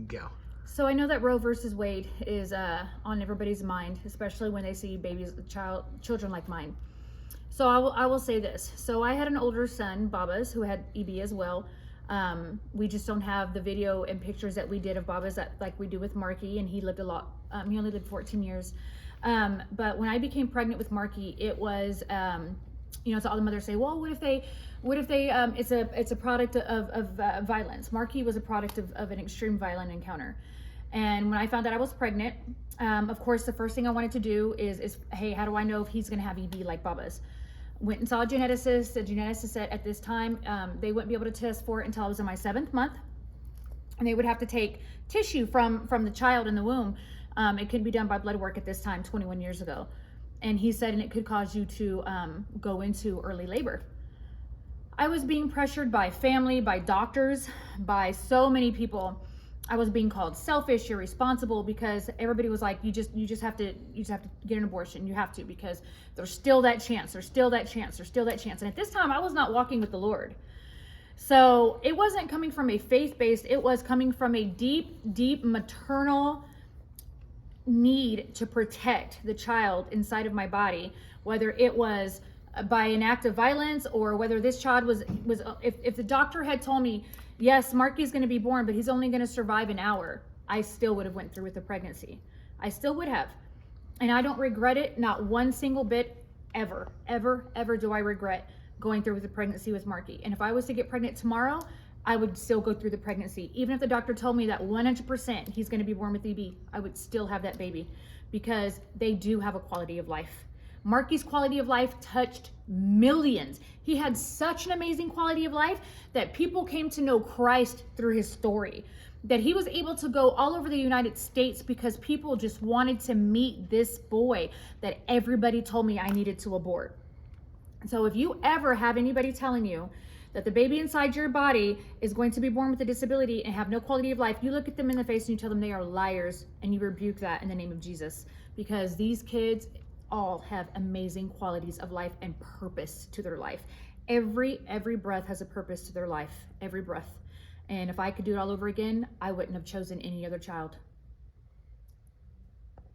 Go. So I know that Roe versus Wade is on everybody's mind, especially when they see children like mine. So I will say this. So I had an older son, Babas, who had EB as well. We just don't have the video and pictures that we did of Babas that like we do with Marky, and he lived a lot. He only lived 14 years. But when I became pregnant with Marky, it was, so all the mothers say, well, what if they, it's a product of violence. Marky was a product of an extreme violent encounter. And when I found out I was pregnant, of course, the first thing I wanted to do is hey, how do I know if he's going to have EB like Baba's? Went and saw a geneticist. The geneticist said at this time, they wouldn't be able to test for it until I was in my 7th month. And they would have to take tissue from the child in the womb. It couldn't be done by blood work at this time, 21 years ago. And he said, and it could cause you to go into early labor. I was being pressured by family, by doctors, by so many people. I was being called selfish, irresponsible, because everybody was like, you just have to get an abortion. You have to, because there's still that chance. There's still that chance. There's still that chance. And at this time, I was not walking with the Lord. So it wasn't coming from a faith-based, it was coming from a deep, deep maternal need to protect the child inside of my body, whether it was by an act of violence or whether this child was if the doctor had told me, yes, Marky's going to be born, but he's only going to survive an hour, I still would have went through with the pregnancy. I still would have. And I don't regret it, not one single bit, ever do I regret going through with the pregnancy with Marky. And if I was to get pregnant tomorrow, I would still go through the pregnancy. Even if the doctor told me that 100% he's going to be born with EB, I would still have that baby, because they do have a quality of life. Marky's quality of life touched millions. He had such an amazing quality of life that people came to know Christ through his story. That he was able to go all over the United States because people just wanted to meet this boy that everybody told me I needed to abort. So if you ever have anybody telling you that the baby inside your body is going to be born with a disability and have no quality of life, you look at them in the face and you tell them they are liars, and you rebuke that in the name of Jesus, because these kids all have amazing qualities of life and purpose to their life. Every breath has a purpose to their life, every breath. And if I could do it all over again, I wouldn't have chosen any other child.